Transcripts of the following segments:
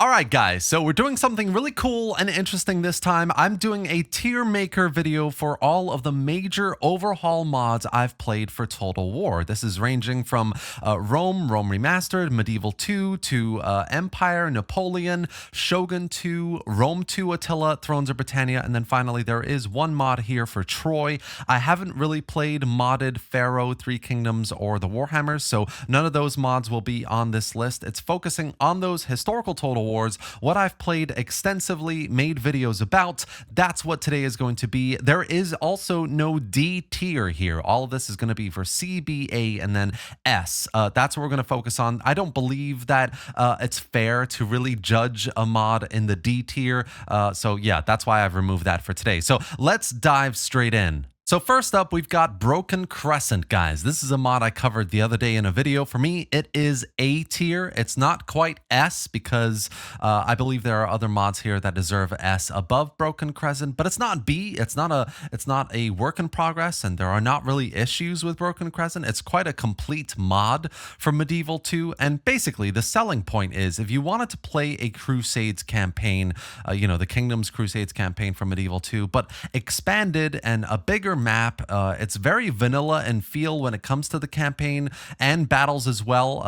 All right, guys, so we're doing something really cool and interesting this time. I'm doing a tier maker video for all of the major overhaul mods I've played for Total War. This is ranging from Rome Remastered, Medieval 2, to Empire, Napoleon, Shogun 2, Rome 2, Attila, Thrones of Britannia, and then finally there is one mod here for Troy. I haven't really played modded Pharaoh, Three Kingdoms, or the Warhammers, so none of those mods will be on this list. It's focusing on those historical Total Wars, what I've played extensively, made videos about. That's what today is going to be. There is also no D tier here. All of this is going to be for C, B, A, and then S. That's what we're going to focus on. I don't believe that it's fair to really judge a mod in the D tier. So yeah, that's why I've removed that for today. So let's dive straight in. So first up, we've got Broken Crescent, guys. This is a mod I covered the other day in a video. For me, it is A tier. It's not quite S because I believe there are other mods here that deserve S above Broken Crescent, but it's not B. It's not a work in progress, and there are not really issues with Broken Crescent. It's quite a complete mod for Medieval 2, and basically the selling point is if you wanted to play a Crusades campaign, the Kingdoms Crusades campaign from Medieval 2, but expanded and a bigger map. It's very vanilla in feel when it comes to the campaign and battles as well.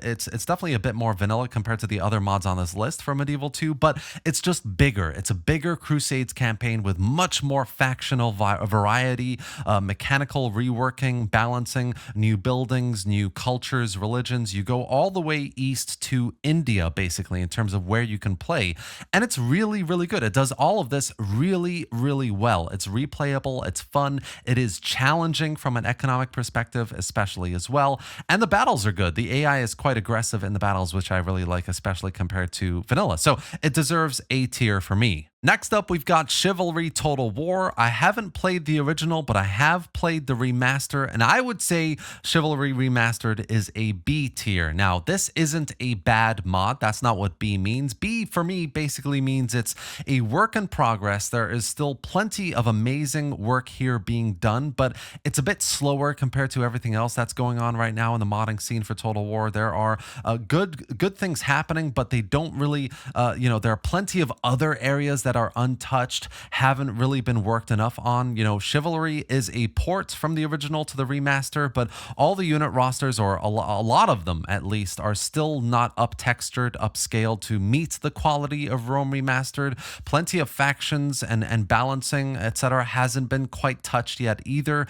It's definitely a bit more vanilla compared to the other mods on this list for Medieval 2, but it's just bigger. It's a bigger Crusades campaign with much more factional variety, mechanical reworking, balancing, new buildings, new cultures, religions. You go all the way east to India, basically, in terms of where you can play. And it's really, really good. It does all of this really, really well. It's replayable. It's fun. It is challenging from an economic perspective, especially as well. And the battles are good. The AI is quite aggressive in the battles, which I really like, especially compared to vanilla. So it deserves A tier for me. Next up, we've got Chivalry Total War. I haven't played the original, but I have played the remaster, and I would say Chivalry Remastered is a B tier. Now, this isn't a bad mod. That's not what B means. B, for me, basically means it's a work in progress. There is still plenty of amazing work here being done, but it's a bit slower compared to everything else that's going on right now in the modding scene for Total War. There are good things happening, but they don't really, there are plenty of other areas that are untouched, haven't really been worked enough on. Chivalry is a port from the original to the remaster, but all the unit rosters, or a lot of them at least, are still not up textured, upscaled to meet the quality of Rome Remastered. Plenty of factions and balancing, etc., hasn't been quite touched yet either.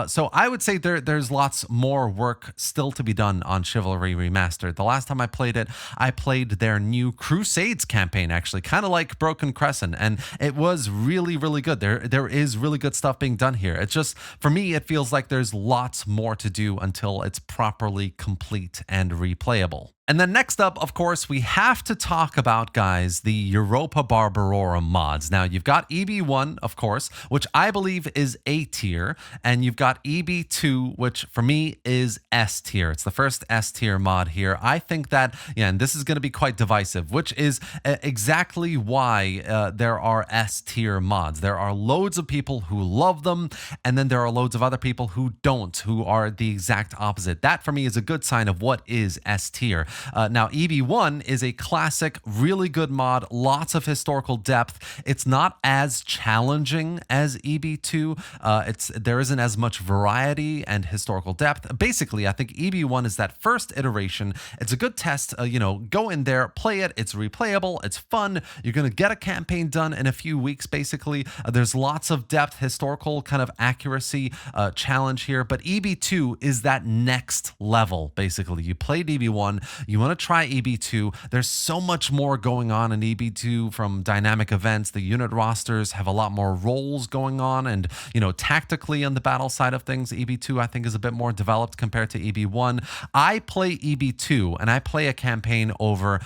So I would say there's lots more work still to be done on Chivalry Remastered. The last time I played it, I played their new Crusades campaign, actually, kind of like Broken Crescent, and it was really, really good. There is really good stuff being done here. It's just, for me, it feels like there's lots more to do until it's properly complete and replayable. And then next up, of course, we have to talk about, guys, the Europa Barbarorum mods. Now, you've got EB1, of course, which I believe is A tier, and you've got EB2, which for me is S tier. It's the first S tier mod here. I think that, and this is going to be quite divisive, which is exactly why there are S tier mods. There are loads of people who love them, and then there are loads of other people who don't, who are the exact opposite. That, for me, is a good sign of what is S tier. Now, EB1 is a classic, really good mod, lots of historical depth. It's not as challenging as EB2. There isn't as much variety and historical depth. Basically, I think EB1 is that first iteration. It's a good test. Go in there, play it. It's replayable. It's fun. You're going to get a campaign done in a few weeks, basically. There's lots of depth, historical kind of accuracy challenge here. But EB2 is that next level, basically. You played EB1. You want to try EB2. There's so much more going on in EB2 from dynamic events. The unit rosters have a lot more roles going on, and tactically on the battle side of things, EB2 I think is a bit more developed compared to EB1. I play EB2 and I play a campaign over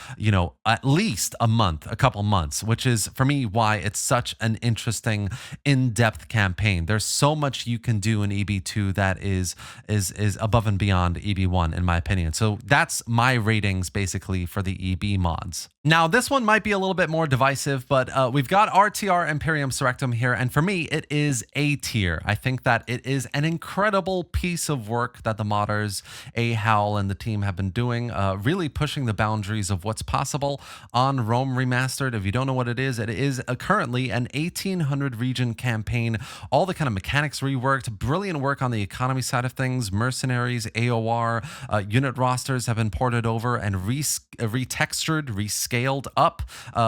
at least a couple months, which is for me why it's such an interesting in-depth campaign. There's so much you can do in EB2 that is above and beyond EB1 in my opinion. So that's my ratings basically for the EB mods. Now, this one might be a little bit more divisive, but we've got RTR Imperium Surrectum here, and for me, it is A tier. I think that it is an incredible piece of work that the modders, Howl, and the team have been doing, really pushing the boundaries of what's possible on Rome Remastered. If you don't know what it is currently an 1800 region campaign, all the kind of mechanics reworked, brilliant work on the economy side of things, mercenaries, AOR, unit rosters have been ported over and retextured, rescaled up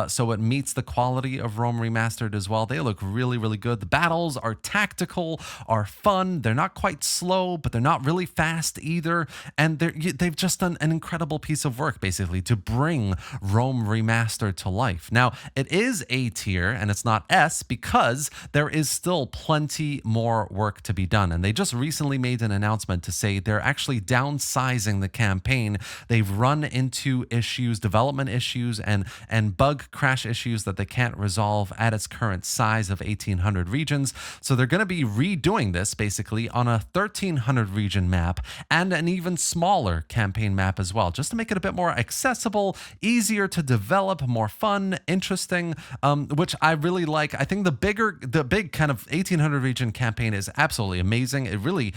so it meets the quality of Rome Remastered as well. They look really, really good. The battles are tactical, are fun. They're not quite slow, but they're not really fast either. And they've just done an incredible piece of work, basically, to bring Rome Remastered to life. Now, it is A tier and it's not S because there is still plenty more work to be done. And they just recently made an announcement to say they're actually downsizing the campaign. They've run into issues, development issues, and bug crash issues that they can't resolve at its current size of 1800 regions. So they're going to be redoing this basically on a 1300 region map and an even smaller campaign map as well, just to make it a bit more accessible, easier to develop, more fun, interesting, which I really like. I think the big kind of 1800 region campaign is absolutely amazing. It really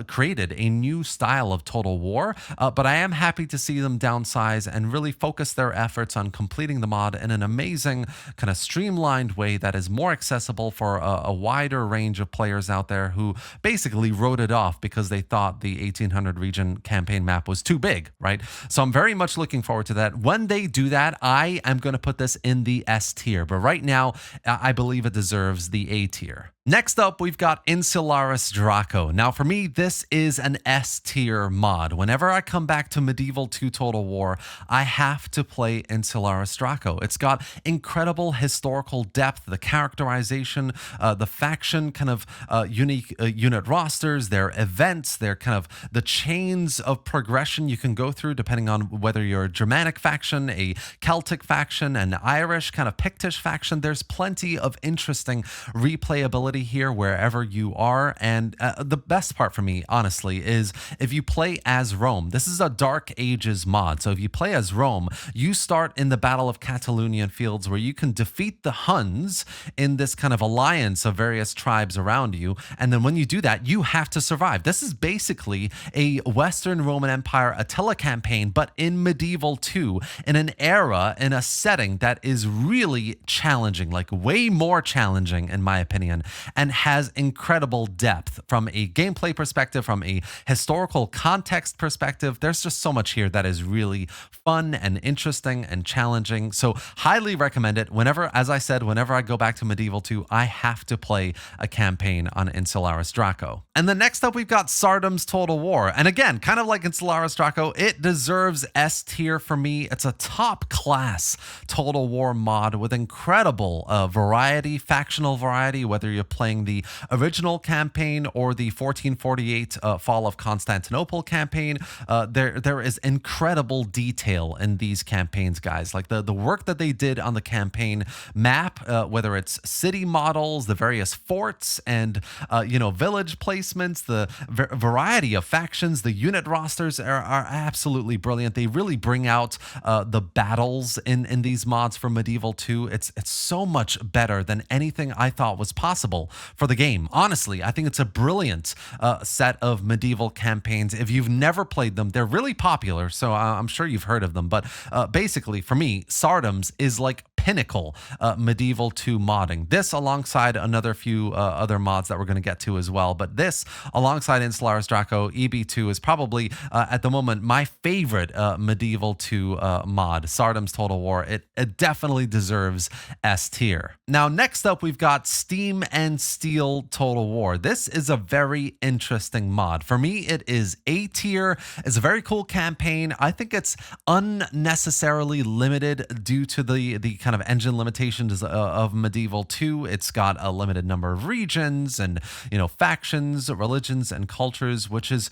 created a new style of Total War, but I am happy to see them downsize and really focus their efforts on completing the mod in an amazing kind of streamlined way that is more accessible for a wider range of players out there who basically wrote it off because they thought the 1800 region campaign map was too big, right? So I'm very much looking forward to that. When they do that, I am going to put this in the S tier, but right now I believe it deserves the A tier. Next up, we've got Insularis Draco. Now, for me, this is an S tier mod. Whenever I come back to Medieval 2 Total War, I have to play Insularis Draco. It's got incredible historical depth, the characterization, the faction kind of unique unit rosters, their events, their kind of the chains of progression you can go through depending on whether you're a Germanic faction, a Celtic faction, an Irish kind of Pictish faction. There's plenty of interesting replayability here wherever you are. And the best part for me, honestly, is if you play as Rome. This is a Dark Ages mod. So if you play as Rome, you start in the Battle of Catalonian Fields where you can defeat the Huns in this kind of alliance of various tribes around you. And then when you do that, you have to survive. This is basically a Western Roman Empire Attila campaign, but in Medieval 2, in an era, in a setting that is really challenging, like way more challenging in my opinion, and has incredible depth from a gameplay perspective, from a historical context perspective. There's just so much here that is really fun and interesting and challenging. So highly recommend it. Whenever, as I said, whenever I go back to Medieval 2, I have to play a campaign on Insularis Draco. And then next up, we've got Sardam's Total War. And again, kind of like Insularis Draco, it deserves S tier for me. It's a top class Total War mod with incredible variety, factional variety, whether you're playing the original campaign or the 1448 Fall of Constantinople campaign. There is incredible detail in these campaigns, guys. Like the work that they did on the campaign map, whether it's city models, the various forts, and village placements, the variety of factions, the unit rosters are absolutely brilliant. They really bring out the battles in these mods from Medieval 2. It's so much better than anything I thought was possible for the game. Honestly, I think it's a brilliant set of medieval campaigns. If you've never played them, they're really popular, so I'm sure you've heard of them. But basically, for me, Sardam's is like pinnacle Medieval 2 modding. This alongside another few other mods that we're going to get to as well. But this alongside Insularis Draco, EB2 is probably at the moment my favorite Medieval 2 mod, Sardam's Total War. It definitely deserves S tier. Now, next up, we've got Steam and Steel Total War. This is a very interesting mod. For me, it is A tier. It's a very cool campaign. I think it's unnecessarily limited due to the kind kind of engine limitations of Medieval 2. It's got a limited number of regions and, you know, factions, religions, and cultures, which is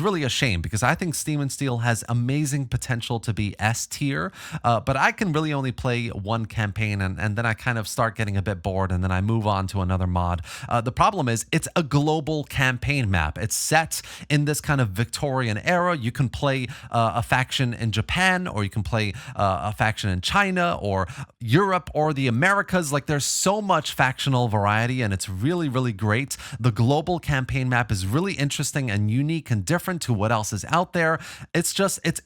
really a shame, because I think Steam and Steel has amazing potential to be S tier, but I can really only play one campaign, and then I kind of start getting a bit bored, and then I move on to another mod. The problem is it's a global campaign map. It's set in this kind of Victorian era. You can play a faction in Japan, or you can play a faction in China or Europe or the Americas. Like, there's so much factional variety, and it's really, really great. The global campaign map is really interesting and unique and different to what else is out there. It's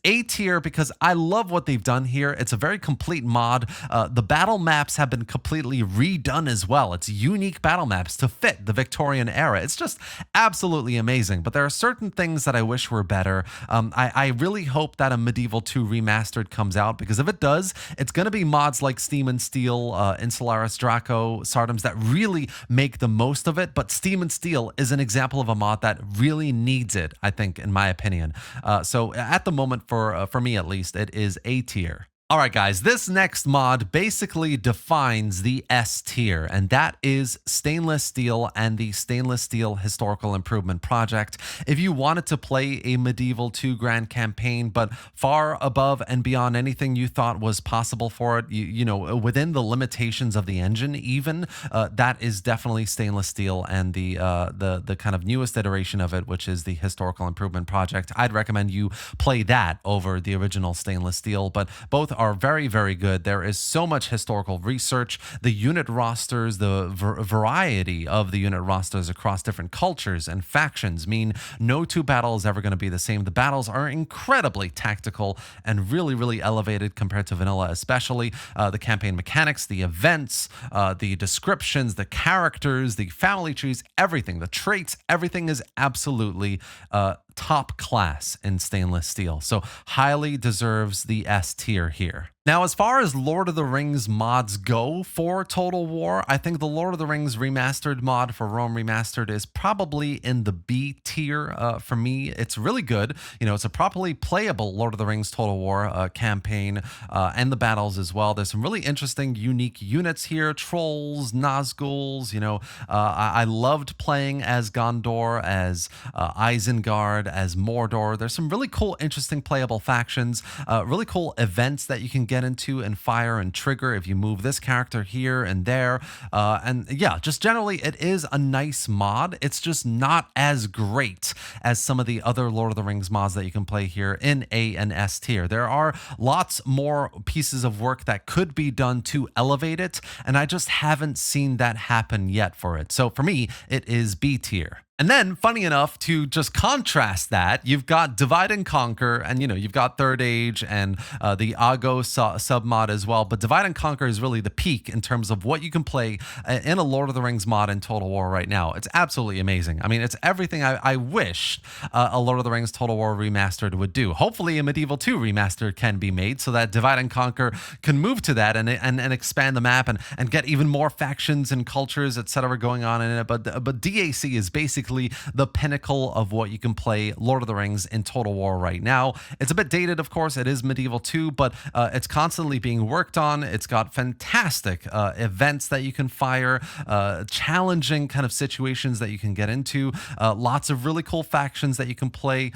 A tier because I love what they've done here. It's a very complete mod. The battle maps have been completely redone as well. It's unique battle maps to fit the Victorian era. It's just absolutely amazing. But there are certain things that I wish were better. I really hope that a Medieval 2 Remastered comes out, because if it does, it's going to be mods like Steam and Steel, Insularis Draco, Sardams that really make the most of it. But Steam and Steel is an example of a mod that really needs it, I think, in my opinion. So at the moment, for me at least, it is A tier. All right, guys, this next mod basically defines the S tier, and that is Stainless Steel and the Stainless Steel Historical Improvement Project. If you wanted to play a Medieval 2 Grand Campaign, but far above and beyond anything you thought was possible for it, you know, within the limitations of the engine even, that is definitely Stainless Steel and the kind of newest iteration of it, which is the Historical Improvement Project. I'd recommend you play that over the original Stainless Steel, but both are very, very good. There is so much historical research. The unit rosters, the variety of the unit rosters across different cultures and factions mean no two battles is ever going to be the same. The battles are incredibly tactical and really, really elevated compared to vanilla, especially the campaign mechanics, the events, the descriptions, the characters, the family trees, everything, the traits, everything is absolutely top class in Stainless Steel. So highly deserves the S tier here. Now, as far as Lord of the Rings mods go for Total War, I think the Lord of the Rings Remastered mod for Rome Remastered is probably in the B tier for me. It's really good. You know, it's a properly playable Lord of the Rings Total War campaign and the battles as well. There's some really interesting, unique units here. Trolls, Nazguls, you know. I loved playing as Gondor, as Isengard, as Mordor. There's some really cool, interesting playable factions, really cool events that you can get into and fire and trigger if you move this character here and there. And yeah, just generally, it is a nice mod. It's just not as great as some of the other Lord of the Rings mods that you can play here in A and S tier. There are lots more pieces of work that could be done to elevate it, and I just haven't seen that happen yet for it. So for me, it is B tier. And then, funny enough, to just contrast that, you've got Divide and Conquer, and, you know, you've got Third Age and the Ago submod as well. But Divide and Conquer is really the peak in terms of what you can play in a Lord of the Rings mod in Total War right now. It's absolutely amazing. I mean, it's everything I wish a Lord of the Rings Total War Remastered would do. Hopefully, a Medieval 2 Remastered can be made so that Divide and Conquer can move to that and expand the map and get even more factions and cultures, etc., going on in it. But DAC is basically the pinnacle of what you can play Lord of the Rings in Total War right now. It's a bit dated, of course. It is Medieval 2, but it's constantly being worked on. It's got fantastic events that you can fire, challenging kind of situations that you can get into, lots of really cool factions that you can play,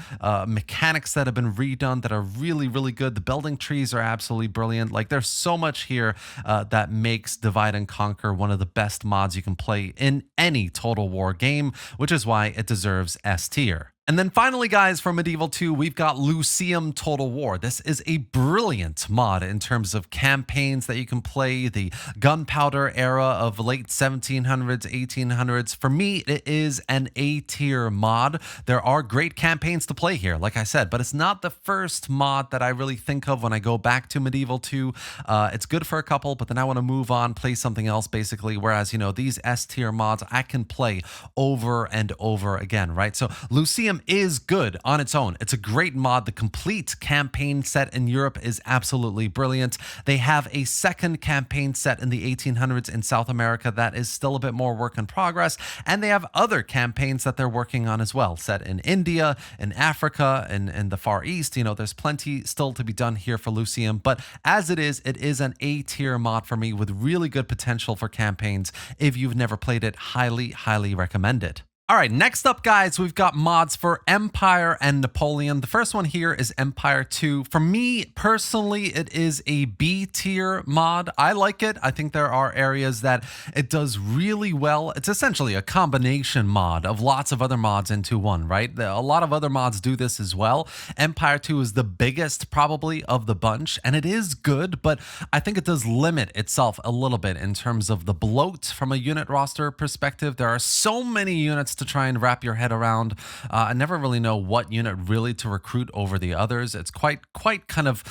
mechanics that have been redone that are really, really good. The building trees are absolutely brilliant. Like, there's so much here that makes Divide and Conquer one of the best mods you can play in any Total War game, which is why it deserves S tier. And then finally, guys, for Medieval 2, we've got Lucum Total War. This is a brilliant mod in terms of campaigns that you can play, the gunpowder era of late 1700s, 1800s. For me, it is an A tier mod. There are great campaigns to play here, like I said, but it's not the first mod that I really think of when I go back to Medieval 2. It's good for a couple, but then I want to move on, play something else, basically. Whereas, you know, these S tier mods I can play over and over again, right? So Lucum Imperium is good on its own. It's a great mod. The complete campaign set in Europe is absolutely brilliant. They have a second campaign set in the 1800s in South America that is still a bit more work in progress, and they have other campaigns that they're working on as well, set in India, in Africa, and in the Far East. You know, there's plenty still to be done here for Lucium, but as it is an A-tier mod for me with really good potential for campaigns. If you've never played it, highly recommend it. All right, next up, guys, we've got mods for Empire and Napoleon. The first one here is Empire 2. For me, personally, it is a B-tier mod. I like it. I think there are areas that it does really well. It's essentially a combination mod of lots of other mods into one, right? A lot of other mods do this as well. Empire 2 is the biggest, probably, of the bunch, and it is good, but I think it does limit itself a little bit in terms of the bloat from a unit roster perspective. There are so many units to try and wrap your head around. I never really know what unit really to recruit over the others. It's quite kind of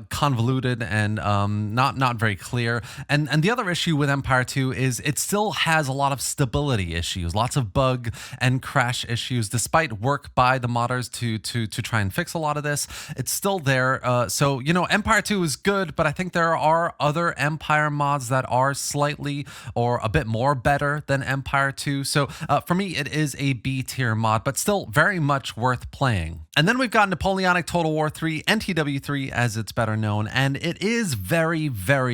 convoluted and not very clear. And the other issue with Empire 2 is it still has a lot of stability issues, lots of bug and crash issues, despite work by the modders to try and fix a lot of this. It's still there. So, you know, Empire 2 is good, but I think there are other Empire mods that are slightly or a bit more better than Empire 2. So for me, it is a B tier mod, but still very much worth playing. And then we've got Napoleonic Total War 3, NTW3 as it's better known, and it is very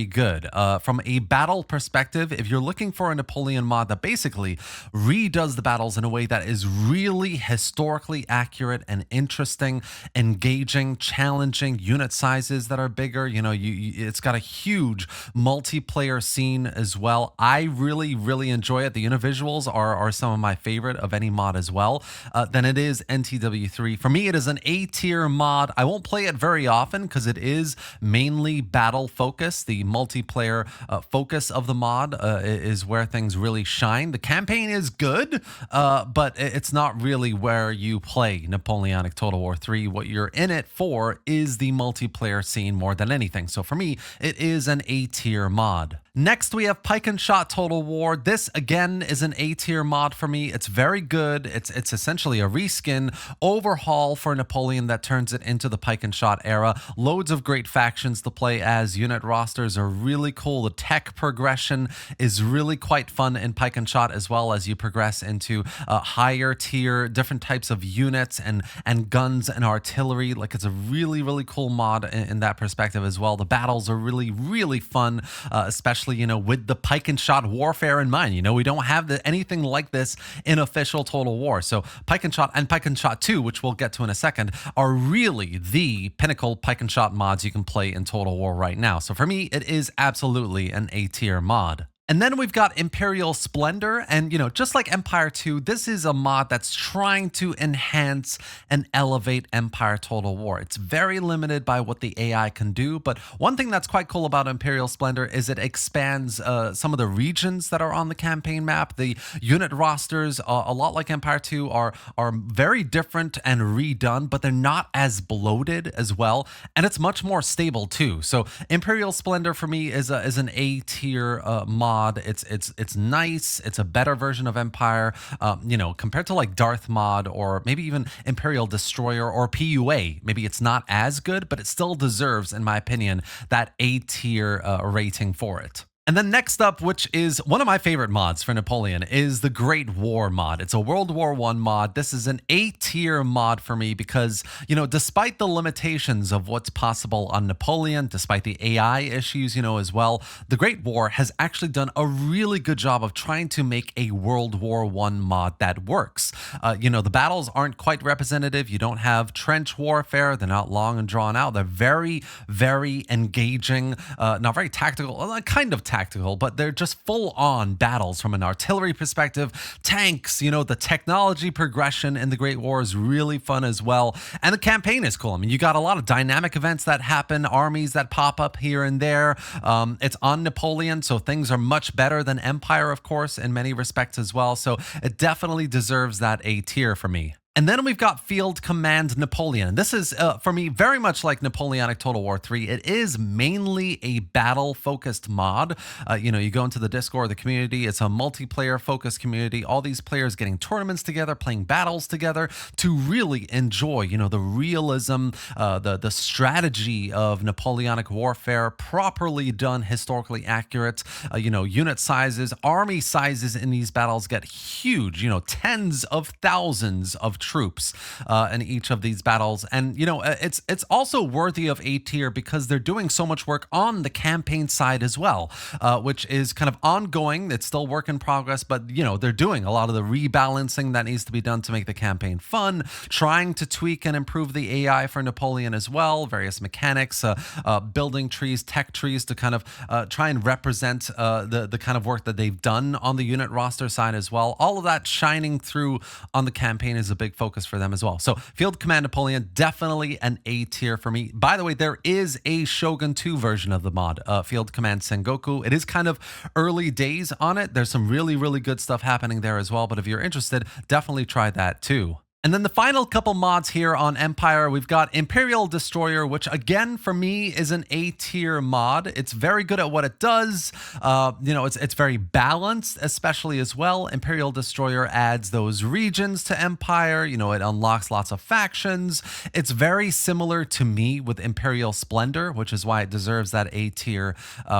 good. From a battle perspective, if you're looking for a Napoleon mod that basically redoes the battles in a way that is really historically accurate and interesting, engaging, challenging, unit sizes that are bigger, you know, it's got a huge multiplayer scene as well. I really enjoy it. The unit visuals are some of my favorite of any mod as well. Then it is NTW3. For me, it is an A-tier mod. I won't play it very often because it is mainly battle focused. The multiplayer focus of the mod is where things really shine. The campaign is good, but it's not really where you play Napoleonic Total War 3. What you're in it for is the multiplayer scene more than anything. So for me, it is an A-tier mod. Next, we have Pike and Shot Total War. This, again, is an A-tier mod for me. It's very good. It's essentially a reskin overhaul for Napoleon that turns it into the Pike and Shot era. Loads of great factions to play as. Unit rosters are really cool. The tech progression is really quite fun in Pike and Shot as well as you progress into higher tier, different types of units and guns and artillery. Like, it's a really cool mod in that perspective as well. The battles are really fun, especially, you know, with the Pike and Shot warfare in mind. You know, we don't have anything like this in official Total War. So Pike and Shot 2, which we'll get to in a second, are really the pinnacle Pike and Shot mods you can play in Total War right now. So for me, it is absolutely an A-tier mod. And then we've got Imperial Splendor, and you know, just like Empire 2, this is a mod that's trying to enhance and elevate Empire Total War. It's very limited by what the AI can do, but one thing that's quite cool about Imperial Splendor is it expands some of the regions that are on the campaign map. The unit rosters, a lot like Empire 2, are very different and redone, but they're not as bloated as well, and it's much more stable too. So Imperial Splendor for me is an A-tier mod. It's nice. It's a better version of Empire, you know, compared to like Darthmod or maybe even Imperial Destroyer or PUA. Maybe it's not as good, but it still deserves, in my opinion, that A-tier rating for it. And then next up, which is one of my favorite mods for Napoleon, is the Great War mod. It's a World War I mod. This is an A-tier mod for me because, you know, despite the limitations of what's possible on Napoleon, despite the AI issues, you know, as well, the Great War has actually done a really good job of trying to make a World War I mod that works. You know, the battles aren't quite representative. You don't have trench warfare. They're not long and drawn out. They're very engaging, not very tactical, kind of tactical, but they're just full-on battles from an artillery perspective. Tanks, you know, the technology progression in the Great War is really fun as well. And the campaign is cool. I mean, you got a lot of dynamic events that happen, armies that pop up here and there. It's on Napoleon, so things are much better than Empire, of course, in many respects as well. So it definitely deserves that A tier for me. And then we've got Field Command Napoleon. This is, for me, very much like Napoleonic Total War 3. It is mainly a battle-focused mod. You go into the Discord, the community. It's a multiplayer-focused community. All these players getting tournaments together, playing battles together to really enjoy, the realism, the strategy of Napoleonic warfare, properly done, historically accurate. Unit sizes, army sizes in these battles get huge. Tens of thousands of troops in each of these battles. And, it's also worthy of A tier because they're doing so much work on the campaign side as well, which is kind of ongoing. It's still work in progress, but, they're doing a lot of the rebalancing that needs to be done to make the campaign fun, trying to tweak and improve the AI for Napoleon as well, various mechanics, building trees, tech trees to kind of try and represent the kind of work that they've done on the unit roster side as well. All of that shining through on the campaign is a big focus for them as well. So Field Command Napoleon, definitely an A tier for me. By the way, there is a Shogun 2 version of the mod, Field Command Sengoku. It is kind of early days on it. There's some really, really good stuff happening there as well. But if you're interested, definitely try that too. And then the final couple mods here on Empire, we've got Imperial Destroyer, which again, for me, is an A-tier mod. It's very good at what it does. It's very balanced, especially as well. Imperial Destroyer adds those regions to Empire. It unlocks lots of factions. It's very similar to me with Imperial Splendor, which is why it deserves that A-tier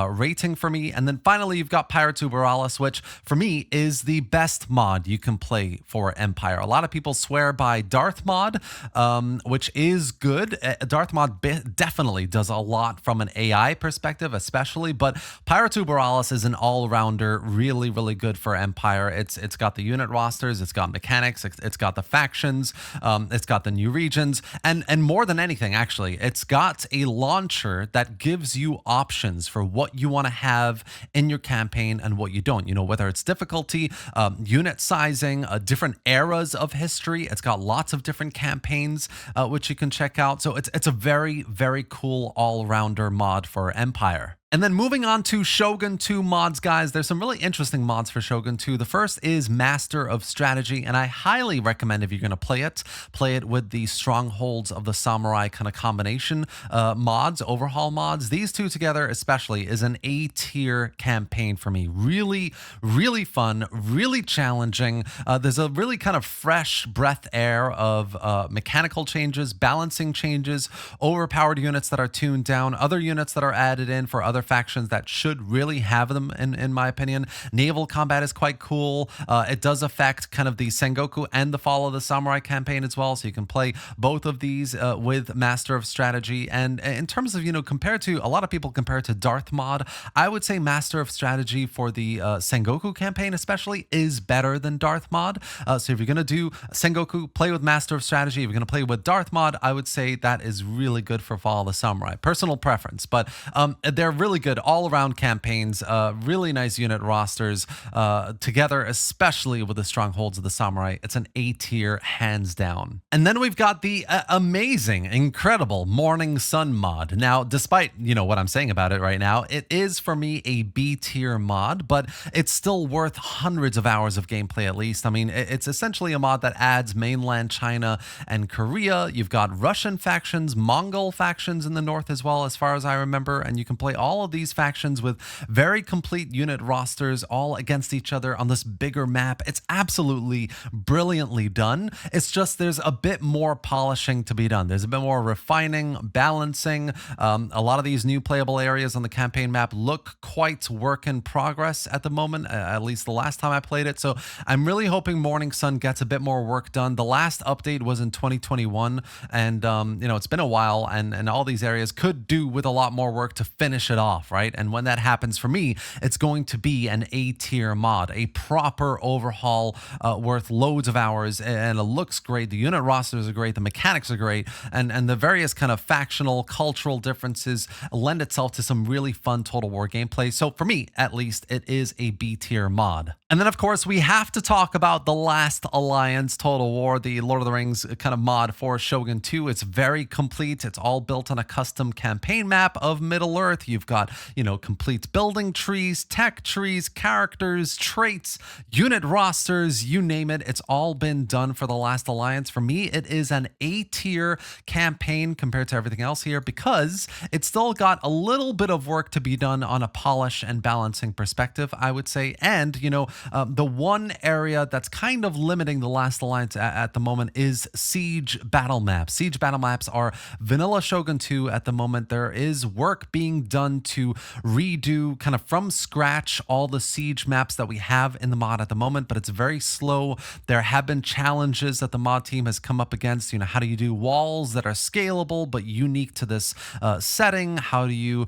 rating for me. And then finally, you've got Pyre to Borealis, which for me is the best mod you can play for Empire. A lot of people swear by Darthmod, which is good. Darthmod definitely does a lot from an AI perspective, especially, but Pyre to Borealis is an all-rounder, really, really good for Empire. It's got the unit rosters, it's got mechanics, it's got the factions, it's got the new regions, and more than anything, actually, it's got a launcher that gives you options for what you want to have in your campaign and what you don't. Whether it's difficulty, unit sizing, different eras of history. It's got lots of different campaigns, which you can check out. So it's a very, very cool all-rounder mod for Empire. And then moving on to Shogun 2 mods, guys, there's some really interesting mods for Shogun 2. The first is Master of Strategy, and I highly recommend if you're going to play it with the Strongholds of the Samurai kind of combination mods, overhaul mods. These two together especially is an A-tier campaign for me. Really, really fun, really challenging. There's a really kind of fresh breath air of mechanical changes, balancing changes, overpowered units that are tuned down, other units that are added in for other factions that should really have them, in my opinion. Naval combat is quite cool. It does affect kind of the Sengoku and the Fall of the Samurai campaign as well, so you can play both of these with Master of Strategy. And in terms of, compared to, a lot of people compare it to Darthmod, I would say Master of Strategy for the Sengoku campaign especially is better than Darthmod. So if you're going to do Sengoku, play with Master of Strategy. If you're going to play with Darthmod, I would say that is really good for Fall of the Samurai. Personal preference, but they're really good all-around campaigns, really nice unit rosters together, especially with the Strongholds of the Samurai. It's an A tier, hands down. And then we've got the amazing, incredible Morning Sun mod. Now, despite, what I'm saying about it right now, it is for me a B tier mod, but it's still worth hundreds of hours of gameplay at least. I mean, it's essentially a mod that adds mainland China and Korea. You've got Russian factions, Mongol factions in the north as well, as far as I remember, and you can play all of these factions with very complete unit rosters all against each other on this bigger map. It's absolutely brilliantly done. It's just there's a bit more polishing to be done. There's a bit more refining, balancing. A lot of these new playable areas on the campaign map look quite work in progress at the moment, at least the last time I played it. So I'm really hoping Morning Sun gets a bit more work done. The last update was in 2021, and it's been a while, and all these areas could do with a lot more work to finish it off, right? And when that happens for me, it's going to be an A-tier mod, a proper overhaul worth loads of hours, and it looks great. The unit rosters are great, the mechanics are great, and the various kind of factional, cultural differences lend itself to some really fun Total War gameplay. So for me, at least, it is a B-tier mod. And then, of course, we have to talk about the Last Alliance Total War, the Lord of the Rings kind of mod for Shogun 2. It's very complete. It's all built on a custom campaign map of Middle-earth. You've got got, you know, complete building trees, tech trees, characters, traits, unit rosters, you name it. It's all been done for the Last Alliance. For me, it is an A tier campaign compared to everything else here because it's still got a little bit of work to be done on a polish and balancing perspective, I would say. And, you know, the one area that's kind of limiting the Last Alliance at the moment is siege battle maps. Siege battle maps are vanilla Shogun 2 at the moment. There is work being done to redo kind of from scratch all the siege maps that we have in the mod at the moment, but it's very slow. There have been challenges that the mod team has come up against. You know, how do you do walls that are scalable but unique to this setting? How do you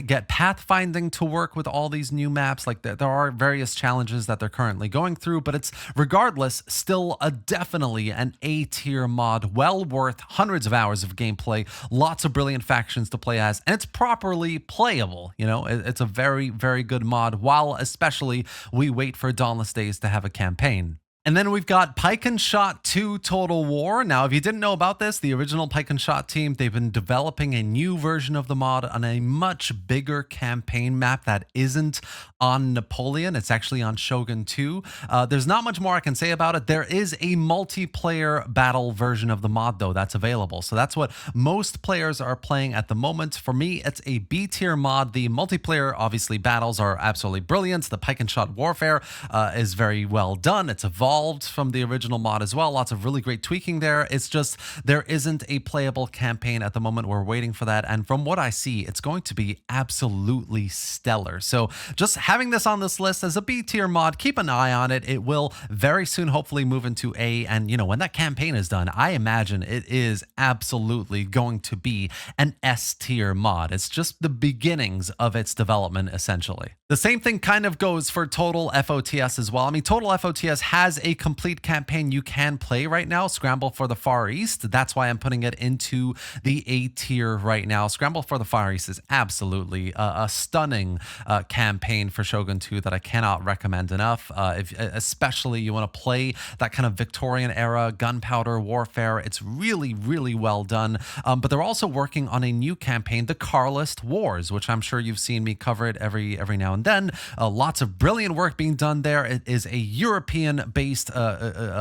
get pathfinding to work with all these new maps? Like there are various challenges that they're currently going through, but it's regardless still definitely an A tier mod, well worth hundreds of hours of gameplay, lots of brilliant factions to play as, and it's properly playable. You know, it's a very, very good mod, while especially we wait for Dawnless Days to have a campaign. And then we've got Pike and Shot 2 Total War. Now, if you didn't know about this, the original Pike and Shot team, they've been developing a new version of the mod on a much bigger campaign map that isn't on Napoleon. It's actually on Shogun 2. There's not much more I can say about it. There is a multiplayer battle version of the mod, though, that's available. So that's what most players are playing at the moment. For me, it's a B tier mod. The multiplayer, obviously, battles are absolutely brilliant. The Pike and Shot warfare is very well done. It's evolved from the original mod as well. Lots of really great tweaking there. It's just there isn't a playable campaign at the moment. We're waiting for that. And from what I see, it's going to be absolutely stellar. So just having this on this list as a B tier mod, keep an eye on it. It will very soon hopefully move into A. And, you know, when that campaign is done, I imagine it is absolutely going to be an S tier mod. It's just the beginnings of its development, essentially. The same thing kind of goes for Total FOTS as well. I mean, Total FOTS has a complete campaign you can play right now, Scramble for the Far East. That's why I'm putting it into the A tier right now. Scramble for the Far East is absolutely a stunning campaign for Shogun 2 that I cannot recommend enough. Especially you want to play that kind of Victorian era gunpowder warfare. It's really, really well done. But they're also working on a new campaign, the Carlist Wars, which I'm sure you've seen me cover it every now and then. Lots of brilliant work being done there. It is a European-based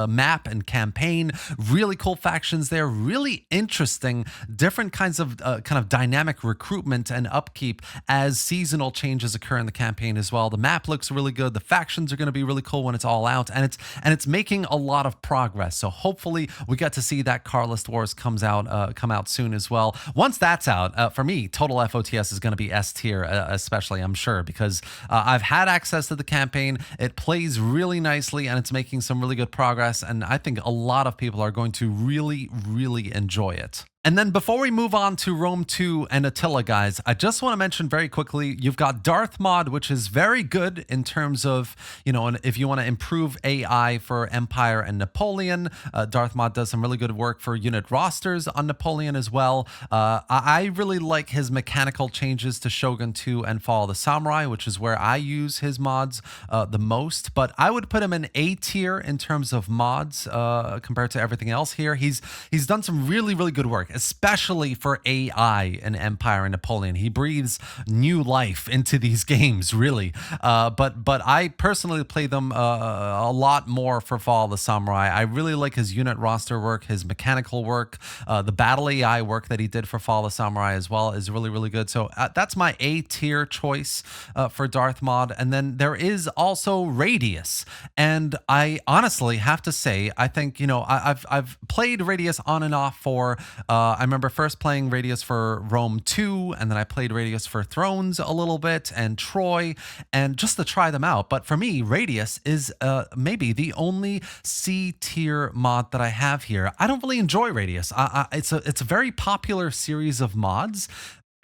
map and campaign. Really cool factions there. Really interesting, different kinds of kind of dynamic recruitment and upkeep as seasonal changes occur in the campaign as well. The map looks really good. The factions are going to be really cool when it's all out, and it's making a lot of progress. So hopefully we get to see that Carlist Wars come out soon as well. Once that's out, for me, Total FOTS is going to be S tier, especially, I'm sure, because I've had access to the campaign. It plays really nicely, and it's making some really good progress, and I think a lot of people are going to really, really enjoy it. And then before we move on to Rome 2 and Attila, guys, I just want to mention very quickly, you've got Darthmod, which is very good in terms of, you know, if you want to improve AI for Empire and Napoleon. Darthmod does some really good work for unit rosters on Napoleon as well. I really like his mechanical changes to Shogun 2 and Fall of the Samurai, which is where I use his mods the most. But I would put him in A tier in terms of mods compared to everything else here. He's done some really, really good work, especially for AI and Empire and Napoleon. He breathes new life into these games, really. But I personally play them a lot more for Fall of the Samurai. I really like his unit roster work, his mechanical work, the battle AI work that he did for Fall of the Samurai as well is really, really good. So that's my A tier choice for Darthmod. And then there is also Radious. And I honestly have to say, I think, you know, I've played Radious on and off for I remember first playing Radius for Rome 2, and then I played Radius for Thrones a little bit, and Troy, and just to try them out. But for me, Radius is maybe the only C tier mod that I have here. I don't really enjoy Radius. It's a very popular series of mods,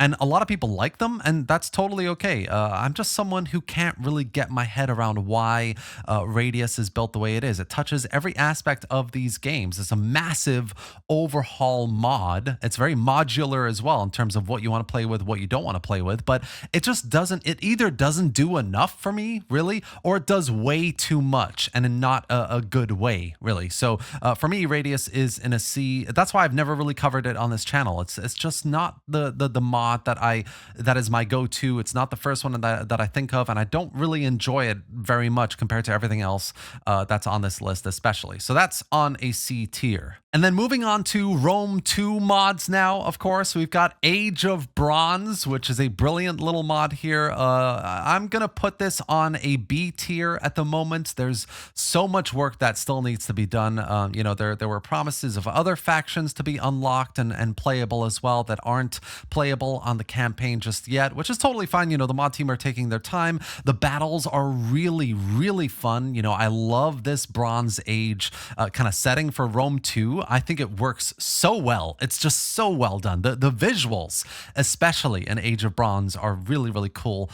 and a lot of people like them, and that's totally okay. I'm just someone who can't really get my head around why Radius is built the way it is. It touches every aspect of these games. It's a massive overhaul mod. It's very modular as well in terms of what you want to play with, what you don't want to play with, but it just doesn't, it either doesn't do enough for me, really, or it does way too much and in not a good way, really. So for me, Radius is in a C. That's why I've never really covered it on this channel. It's just not the mod mod that is my go-to. It's not the first one that I think of, and I don't really enjoy it very much compared to everything else that's on this list, especially. So that's on a C tier. And then moving on to Rome 2 mods now, of course, we've got Age of Bronze, which is a brilliant little mod here. I'm going to put this on a B tier at the moment. There's so much work that still needs to be done. You know, there were promises of other factions to be unlocked and playable as well that aren't playable on the campaign just yet, which is totally fine. You know, the mod team are taking their time. The battles are really, really fun. You know, I love this Bronze Age kind of setting for Rome 2. I think it works so well. It's just so well done. The visuals, especially in Age of Bronze, are really, really cool.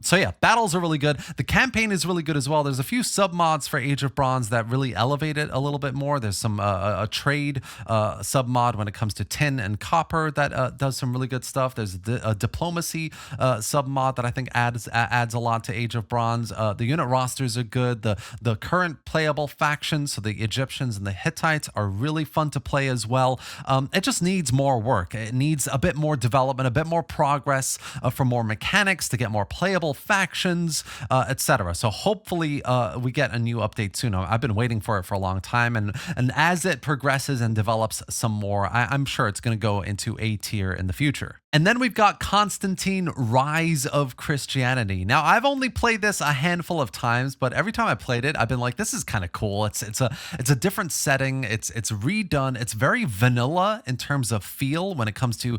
So yeah, battles are really good. The campaign is really good as well. There's a few sub mods for Age of Bronze that really elevate it a little bit more. There's some a trade sub mod when it comes to tin and copper that does some really good stuff. There's a diplomacy sub mod that I think adds a lot to Age of Bronze. The unit rosters are good. The current playable factions, so the Egyptians and the Hittites, are really fun to play as well. It just needs more work. It needs a bit more development, a bit more progress for more mechanics, to get more playable factions, etc. So hopefully we get a new update soon. I've been waiting for it for a long time, and as it progresses and develops some more, I'm sure it's going to go into A tier in the future. And then we've got Constantine: Rise of Christianity. Now, I've only played this a handful of times, but every time I played it, I've been like, this is kind of cool. It's a different setting. It's redone. It's very vanilla in terms of feel when it comes to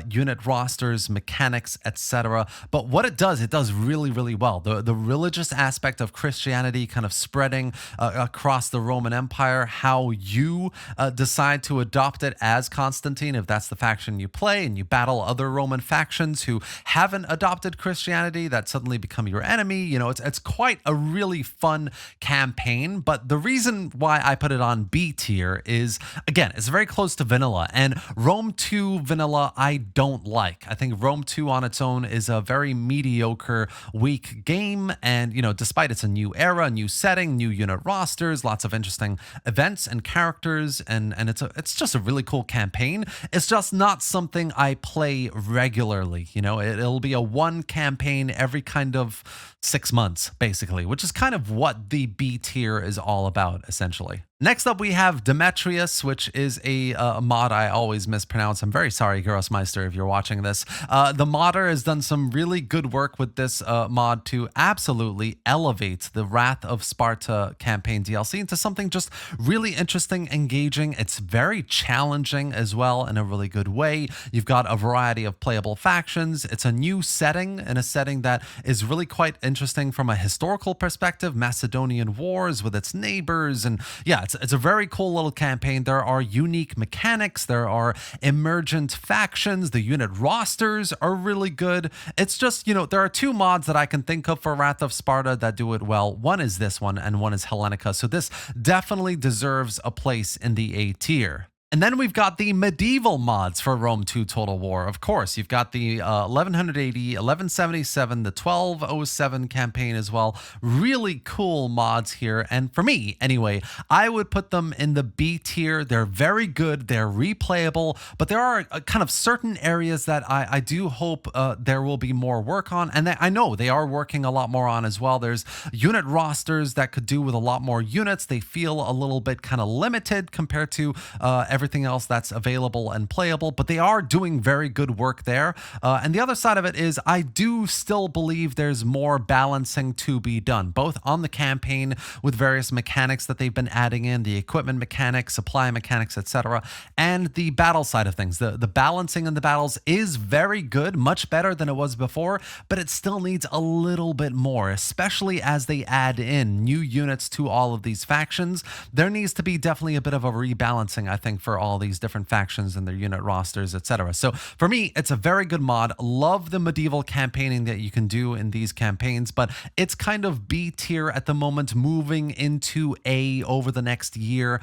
unit rosters, mechanics, etc. But what it does really, really well. The religious aspect of Christianity kind of spreading across the Roman Empire, how you decide to adopt it as Constantine, if that's the faction you play, and you battle other Roman factions who haven't adopted Christianity that suddenly become your enemy. You know, it's quite a really fun campaign. But the reason why I put it on B tier is, again, it's very close to vanilla, and Rome 2 vanilla I don't like. I think Rome 2 on its own is a very mediocre, weak game, and you know, despite it's a new era, new setting, new unit rosters, lots of interesting events and characters, and it's just a really cool campaign. It's just not something I play regularly. You know, it'll be a one campaign every kind of 6 months, basically, which is kind of what the B tier is all about, essentially. Next up, we have Demetrius, which is a mod I always mispronounce. I'm very sorry, Grossmeister, if you're watching this. The modder has done some really good work with this mod to absolutely elevate the Wrath of Sparta campaign DLC into something just really interesting, engaging. It's very challenging as well in a really good way. You've got a variety of playable factions. It's a new setting, and a setting that is really quite interesting from a historical perspective. Macedonian Wars with its neighbors, and yeah, it's a very cool little campaign. There are unique mechanics. There are emergent factions. The unit rosters are really good. It's just, you know, there are two mods that I can think of for Wrath of Sparta that do it well. One is this one, and one is Helenica. So this definitely deserves a place in the A tier. And then we've got the medieval mods for Rome 2 Total War. Of course, you've got the 1180, 1177, the 1207 campaign as well. Really cool mods here. And for me, anyway, I would put them in the B tier. They're very good. They're replayable. But there are kind of certain areas that I do hope there will be more work on. And I know they are working a lot more on as well. There's unit rosters that could do with a lot more units. They feel a little bit kind of limited compared to everything else that's available and playable, but they are doing very good work there. And the other side of it is I do still believe there's more balancing to be done, both on the campaign with various mechanics that they've been adding in, the equipment mechanics, supply mechanics, etc., and the battle side of things. The balancing in the battles is very good, much better than it was before, but it still needs a little bit more, especially as they add in new units to all of these factions. There needs to be definitely a bit of a rebalancing, I think, for all these different factions and their unit rosters, etc. So for me, it's a very good mod. Love the medieval campaigning that you can do in these campaigns, but it's kind of B tier at the moment, moving into A over the next year,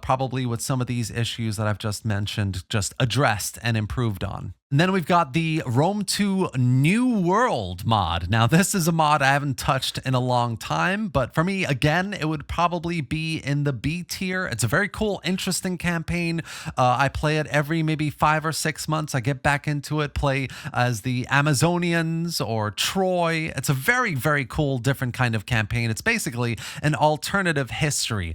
probably with some of these issues that I've just mentioned just addressed and improved on. And then we've got the Rome 2 New World mod. Now, this is a mod I haven't touched in a long time, but for me, again, it would probably be in the B tier. It's a very cool, interesting campaign. I play it every maybe 5 or 6 months. I get back into it, play as the Amazonians or Troy. It's a very, very cool, different kind of campaign. It's basically an alternative history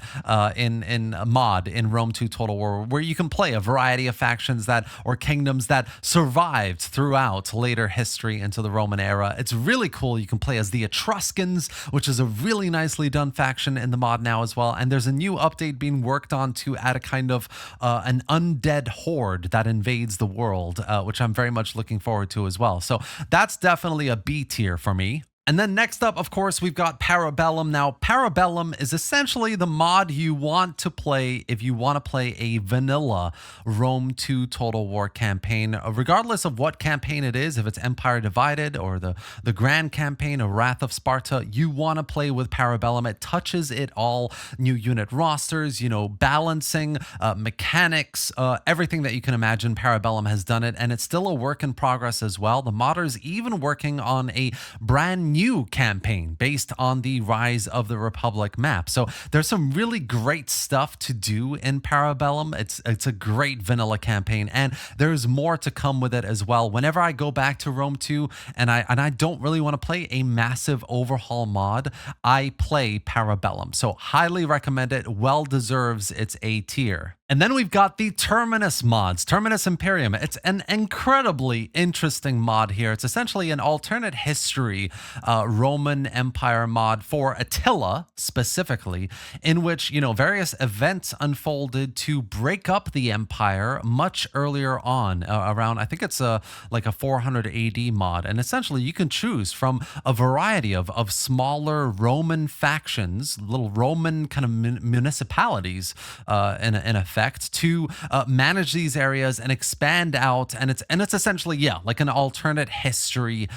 in a mod in Rome 2 Total War, where you can play a variety of factions that or kingdoms that survived throughout later history into the Roman era. It's really cool. You can play as the Etruscans, which is a really nicely done faction in the mod now as well. And there's a new update being worked on to add a kind of an undead horde that invades the world, which I'm very much looking forward to as well. So that's definitely a B tier for me. And then next up, of course, we've got Parabellum. Now, Parabellum is essentially the mod you want to play if you want to play a vanilla Rome 2 Total War campaign, regardless of what campaign it is, if it's Empire Divided or the Grand Campaign or Wrath of Sparta, you want to play with Parabellum. It touches it all. New unit rosters, you know, balancing, mechanics, everything that you can imagine. Parabellum has done it, and it's still a work in progress as well. The modder's even working on a brand new campaign based on the Rise of the Republic map. So there's some really great stuff to do in Parabellum. It's a great vanilla campaign, and there's more to come with it as well. Whenever I go back to Rome 2 and I don't really want to play a massive overhaul mod, I play Parabellum. So highly recommend it. Well deserves its A tier. And then we've got the Terminus mods, Terminus Imperium. It's an incredibly interesting mod here. It's essentially an alternate history Roman Empire mod for Attila specifically, in which, you know, various events unfolded to break up the empire much earlier on, around, I think it's like a 400 AD mod. And essentially you can choose from a variety of smaller Roman factions, little Roman kind of municipalities in effect, to manage these areas and expand out. And it's essentially, yeah, like an alternate history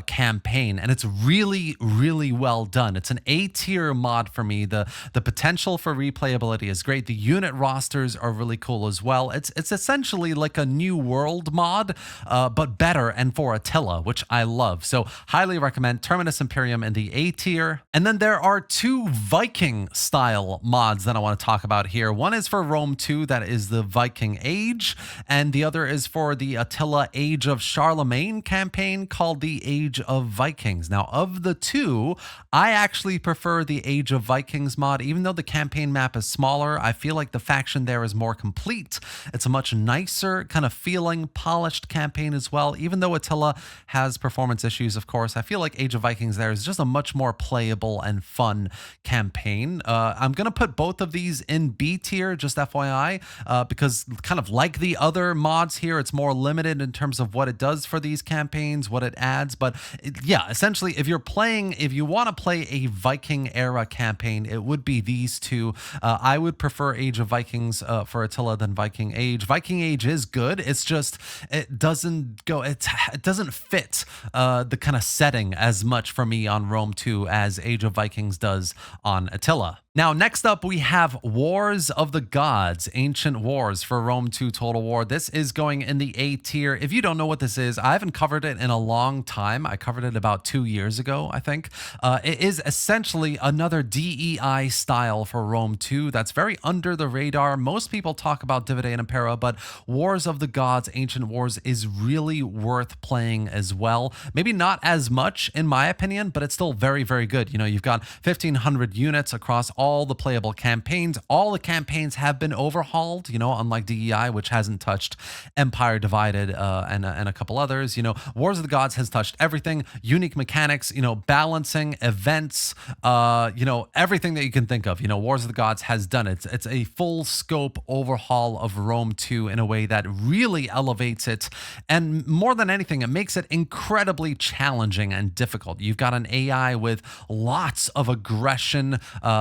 campaign. And it's really, really well done. It's an A tier mod for me. The potential for replayability is great. The unit rosters are really cool as well. It's essentially like a New World mod, but better and for Attila, which I love. So highly recommend Terminus Imperium in the A tier. And then there are two Viking style mods that I want to talk about here. One is for Rome 2, that is the Viking Age, and the other is for the Attila Age of Charlemagne campaign called the Age of Vikings. Now, of the two, I actually prefer the Age of Vikings mod. Even though the campaign map is smaller, I feel like the faction there is more complete. It's a much nicer kind of feeling, polished campaign as well. Even though Attila has performance issues, of course, I feel like Age of Vikings there is just a much more playable and fun campaign. I'm going to put both of these in B tier, just FYI, because kind of like the other mods here, it's more limited in terms of what it does for these campaigns, what it adds. But yeah, essentially, if you want to play a Viking era campaign, it would be these two. I would prefer Age of Vikings for Attila than Viking Age. Viking Age is good. It's just, it doesn't fit the kind of setting as much for me on Rome 2 as Age of Vikings does on Attila. Now, next up, we have Wars of the Gods, Ancient Wars for Rome 2 Total War. This is going in the A tier. If you don't know what this is, I haven't covered it in a long time. I covered it about 2 years ago, I think. It is essentially another DEI style for Rome 2 that's very under the radar. Most people talk about Divide and Impera, but Wars of the Gods, Ancient Wars is really worth playing as well. Maybe not as much, in my opinion, but it's still very, very good. You know, you've got 1,500 units across all the playable campaigns. All the campaigns have been overhauled, you know, unlike DEI, which hasn't touched Empire Divided and a couple others. You know, Wars of the Gods has touched everything, unique mechanics, you know, balancing, events, you know, everything that you can think of. You know, Wars of the Gods has done it. It's a full scope overhaul of Rome 2 in a way that really elevates it. And more than anything, it makes it incredibly challenging and difficult. You've got an AI with lots of aggression,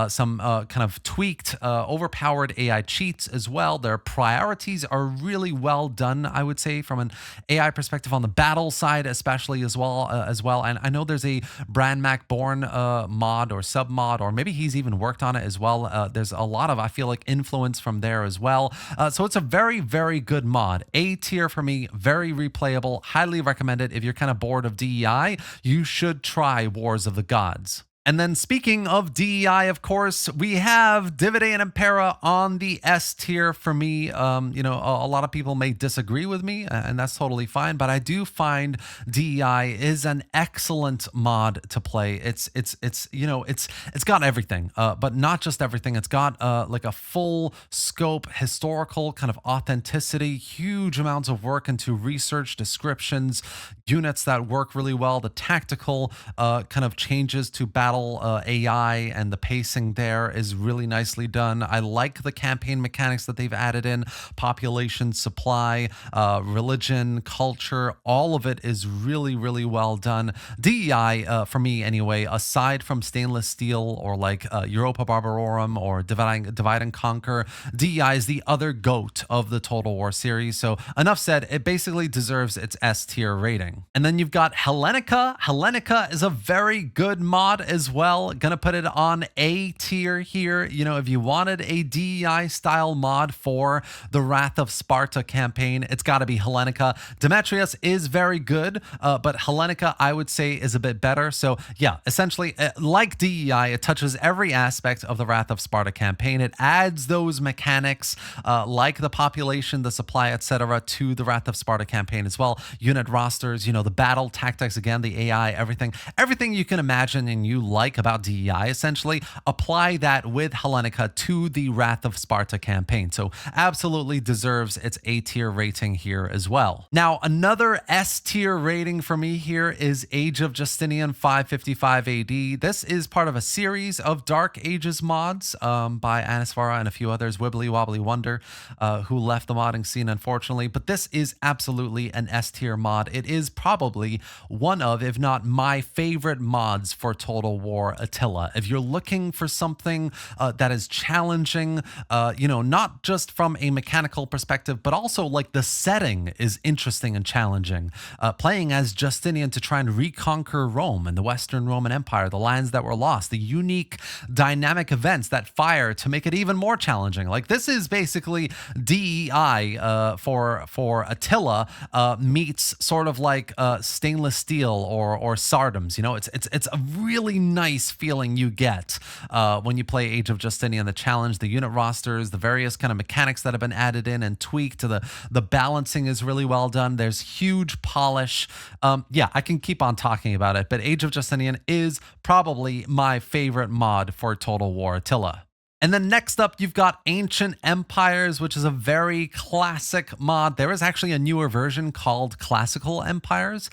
some some kind of tweaked, overpowered AI cheats as well. Their priorities are really well done, I would say, from an AI perspective on the battle side, especially as well. And I know there's a Bran Macborn mod or sub mod, or maybe he's even worked on it as well. There's a lot of, I feel like, influence from there as well. So it's a very, very good mod. A tier for me, very replayable, highly recommended. If you're kind of bored of DEI, you should try Wars of the Gods. And then speaking of DEI, of course, we have Divide and Impera on the S tier for me. A lot of people may disagree with me, and that's totally fine, but I do find DEI is an excellent mod to play. It's got everything, but not just everything. It's got like a full scope historical kind of authenticity, huge amounts of work into research, descriptions, units that work really well, the tactical kind of changes to battle AI and the pacing there is really nicely done. I like the campaign mechanics that they've added in, population, supply, religion, culture, all of it is really, really well done. DEI, for me anyway, aside from stainless steel or like Europa Barbarorum or Divide and Conquer, DEI is the other GOAT of the Total War series. So enough said, it basically deserves its S tier rating. And then you've got Helenica. Helenica is a very good mod as well. Gonna put it on A tier here. You know, if you wanted a DEI style mod for the Wrath of Sparta campaign, it's got to be Helenica. Demetrius is very good, but Helenica, I would say, is a bit better. So yeah, essentially, like DEI, it touches every aspect of the Wrath of Sparta campaign. It adds those mechanics like the population, the supply, etc., to the Wrath of Sparta campaign as well. Unit rosters, the battle tactics, again, the AI, everything you can imagine and you like about DEI, essentially, apply that with Helenica to the Wrath of Sparta campaign. So absolutely deserves its A tier rating here as well. Now, another S tier rating for me here is Age of Justinian 555 AD. This is part of a series of Dark Ages mods by Anisvara and a few others, Wibbly Wobbly Wonder, who left the modding scene, unfortunately. But this is absolutely an S tier mod. It is probably one of, if not my favorite mods for Total War Attila. If you're looking for something that is challenging, not just from a mechanical perspective, but also like the setting is interesting and challenging. Playing as Justinian to try and reconquer Rome and the Western Roman Empire, the lands that were lost, the unique dynamic events that fire to make it even more challenging. Like, this is basically DEI for Attila meets sort of like stainless steel or Sardams. It's a really nice feeling you get when you play Age of Justinian. The challenge, the unit rosters, the various kind of mechanics that have been added in and tweaked, to the balancing is really well done. There's huge polish. Yeah, I can keep on talking about it, but Age of Justinian is probably my favorite mod for Total War Attila. And then next up, you've got Ancient Empires, which is a very classic mod. There is actually a newer version called Classical Empires.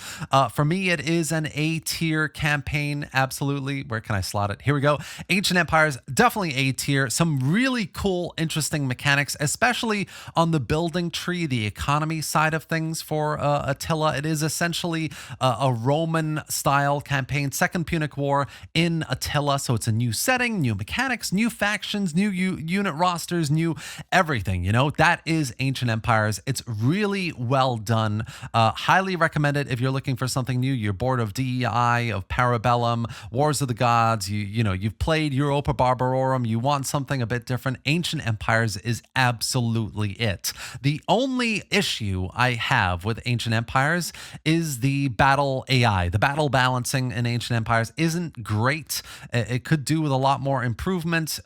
For me, it is an A tier campaign. Absolutely. Where can I slot it? Here we go. Ancient Empires, definitely A tier. Some really cool, interesting mechanics, especially on the building tree, the economy side of things for Attila. It is essentially a Roman style campaign, Second Punic War in Attila. So it's a new setting, new mechanics, new factions, new unit rosters, new everything. That is Ancient Empires. It's really well done. Highly recommend it if you're looking for something new. You're bored of DEI, of Parabellum, Wars of the Gods. You've played Europa Barbarorum. You want something a bit different. Ancient Empires is absolutely it. The only issue I have with Ancient Empires is the battle AI. The battle balancing in Ancient Empires isn't great. It could do with a lot more improvement.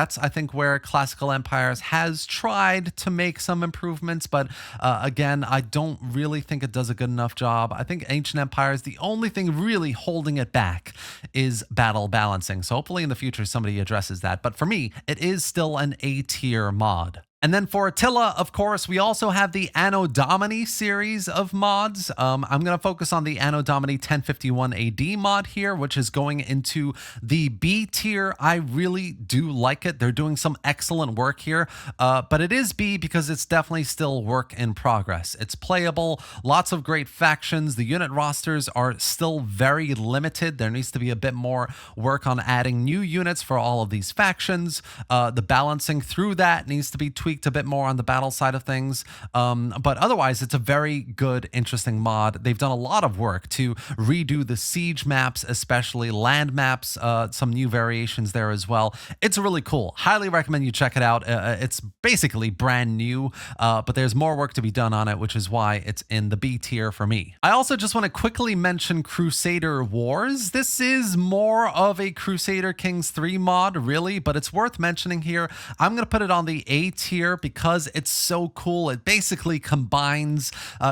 That's, I think, where Classical Empires has tried to make some improvements, but again, I don't really think it does a good enough job. I think Ancient Empires, the only thing really holding it back is battle balancing. So hopefully in the future somebody addresses that. But for me, it is still an A tier mod. And then for Attila, of course, we also have the Anno Domini series of mods. I'm going to focus on the Anno Domini 1051 AD mod here, which is going into the B tier. I really do like it. They're doing some excellent work here, but it is B because it's definitely still work in progress. It's playable, lots of great factions. The unit rosters are still very limited. There needs to be a bit more work on adding new units for all of these factions. The balancing through that needs to be tweaked a bit more on the battle side of things, but otherwise it's a very good, interesting mod. They've done a lot of work to redo the siege maps, especially land maps, some new variations there as well. It's really cool. Highly recommend you check it out. It's basically brand new, but there's more work to be done on it, which is why it's in the B tier for me. I also just want to quickly mention Crusader Wars. This is more of a Crusader Kings 3 mod, really, but it's worth mentioning here. I'm going to put it on the A tier because it's so cool. It basically combines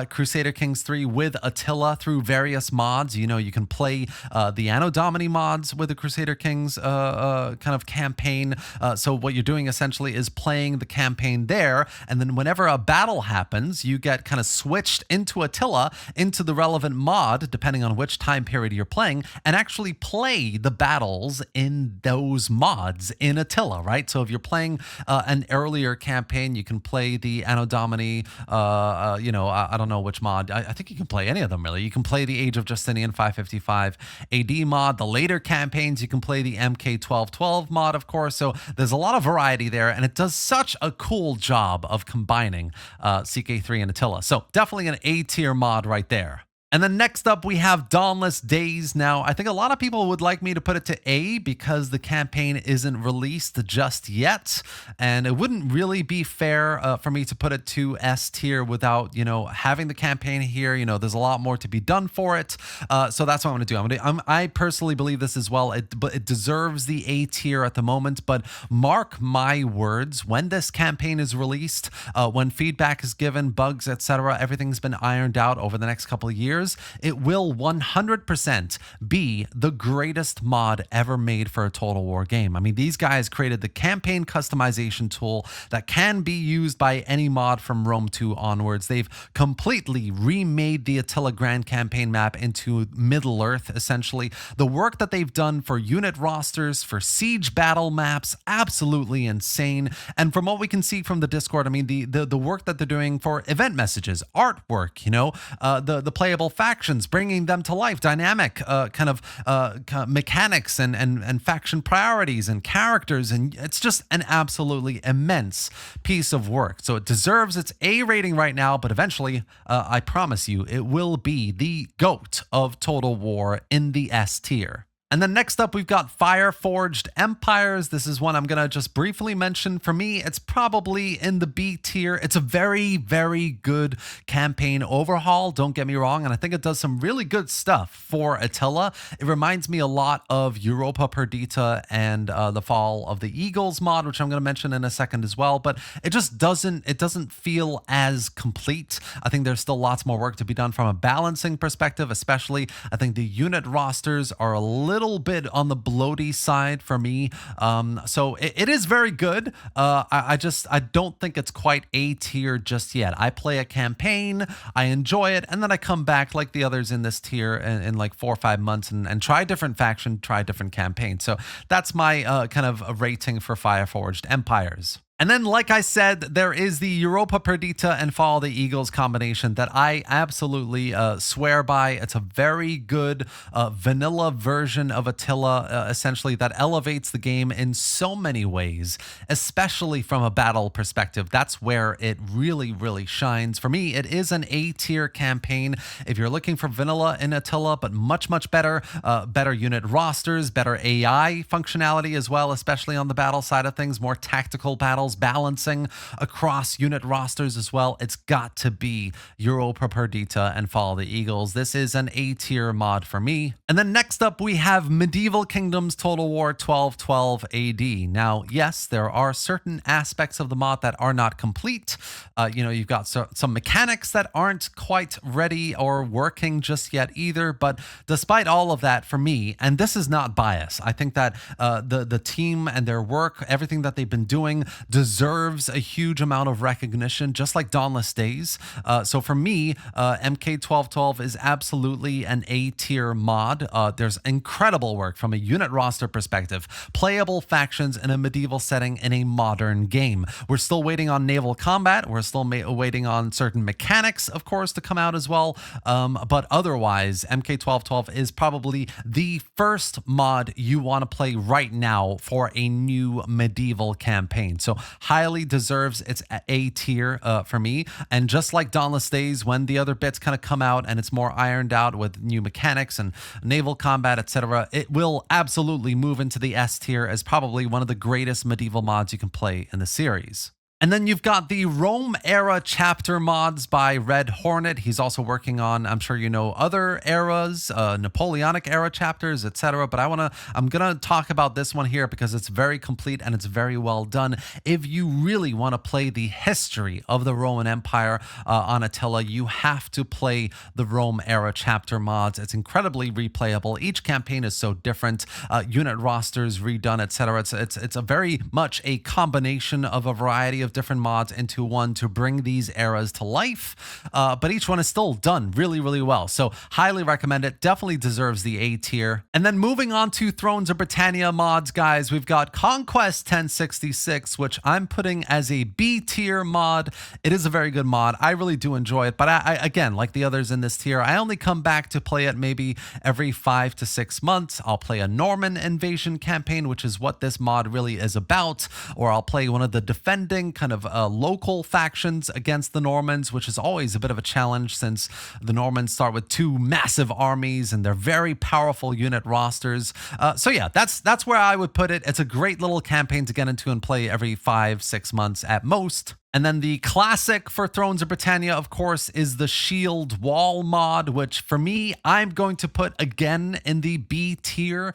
Crusader Kings 3 with Attila through various mods. You know, you can play the Anno Domini mods with the Crusader Kings kind of campaign. So what you're doing essentially is playing the campaign there, and then whenever a battle happens, you get kind of switched into Attila, into the relevant mod, depending on which time period you're playing, and actually play the battles in those mods in Attila, right? So if you're playing an earlier campaign, you can play the Anno Domini, you know, I don't know which mod. I think you can play any of them, really. You can play the Age of Justinian 555 AD mod. The later campaigns, you can play the MK 1212 mod, of course. So there's a lot of variety there, and it does such a cool job of combining CK3 and Attila. So definitely an A tier mod right there. And then next up, we have Dawnless Days. Now, I think a lot of people would like me to put it to A because the campaign isn't released just yet. And it wouldn't really be fair for me to put it to S tier without, you know, having the campaign here. You know, there's a lot more to be done for it. So that's what I'm going to do. I personally believe this as well. It deserves the A tier at the moment. But mark my words, when this campaign is released, when feedback is given, bugs, etc., everything's been ironed out over the next couple of years, it will 100% be the greatest mod ever made for a Total War game. I mean, these guys created the campaign customization tool that can be used by any mod from Rome 2 onwards. They've completely remade the Attila Grand Campaign map into Middle-earth, essentially. The work that they've done for unit rosters, for siege battle maps, absolutely insane. And from what we can see from the Discord, I mean, the work that they're doing for event messages, artwork, you know, the playable factions, bringing them to life, dynamic kind of mechanics and faction priorities and characters, and it's just an absolutely immense piece of work. So it deserves its A rating right now, but eventually, I promise you, it will be the GOAT of Total War in the S tier. And then next up, we've got Fire Forged Empires. This is one I'm going to just briefly mention. For me, it's probably in the B tier. It's a very, very good campaign overhaul, don't get me wrong, and I think it does some really good stuff for Attila. It reminds me a lot of Europa Perdita and the Fall of the Eagles mod, which I'm going to mention in a second as well, but it just doesn't feel as complete. I think there's still lots more work to be done from a balancing perspective, especially I think the unit rosters are a little bit on the bloaty side for me. So it is very good. I don't think it's quite A tier just yet. I play a campaign, I enjoy it, and then I come back like the others in this tier in like 4 or 5 months and try a different faction, try a different campaign. So that's my kind of a rating for Fire Forged Empires. And then, like I said, there is the Europa Perdita and Fall of the Eagles combination that I absolutely swear by. It's a very good vanilla version of Attila, essentially, that elevates the game in so many ways, especially from a battle perspective. That's where it really, really shines. For me, it is an A-tier campaign. If you're looking for vanilla in Attila, but much, much better, better unit rosters, better AI functionality as well, especially on the battle side of things, more tactical battles, balancing across unit rosters as well, it's got to be Europa Perdita and Fall of the Eagles. This is an A-tier mod for me. And then next up, we have Medieval Kingdoms Total War 1212 AD. Now, yes, there are certain aspects of the mod that are not complete. You know, you've got some mechanics that aren't quite ready or working just yet either. But despite all of that, for me, and this is not bias, I think that the team and their work, everything that they've been doing, deserves a huge amount of recognition, just like Dawnless Days. So for me, MK1212 is absolutely an A-tier mod. There's incredible work from a unit roster perspective, playable factions in a medieval setting in a modern game. We're still waiting on naval combat. We're still waiting on certain mechanics, of course, to come out as well. But otherwise, MK1212 is probably the first mod you want to play right now for a new medieval campaign. So highly deserves its A tier for me. And just like Dawnless Days, when the other bits kind of come out and it's more ironed out with new mechanics and naval combat, etc., it will absolutely move into the S tier as probably one of the greatest medieval mods you can play in the series. And then you've got the Rome era chapter mods by Red Hornet. He's also working on, I'm sure you know, other eras, Napoleonic era chapters, etc. But I'm gonna talk about this one here because it's very complete and it's very well done. If you really want to play the history of the Roman Empire on Attila, you have to play the Rome era chapter mods. It's incredibly replayable. Each campaign is so different. Unit rosters redone, etc. It's a very much a combination of a variety of different mods into one to bring these eras to life, but each one is still done really, really well. So highly recommend it. Definitely deserves the A tier. And then moving on to Thrones of Britannia mods, guys, we've got Conquest 1066, which I'm putting as a B tier mod. It is a very good mod. I really do enjoy it, but I again, like the others in this tier, I only come back to play it maybe every 5 to 6 months. I'll play a Norman invasion campaign, which is what this mod really is about, or I'll play one of the defending kind of local factions against the Normans, which is always a bit of a challenge since the Normans start with 2 massive armies and they're very powerful unit rosters. So yeah, that's where I would put it. It's a great little campaign to get into and play every 5-6 months at most. And then the classic for Thrones of Britannia, of course, is the Shield Wall mod, which for me, I'm going to put again in the B tier.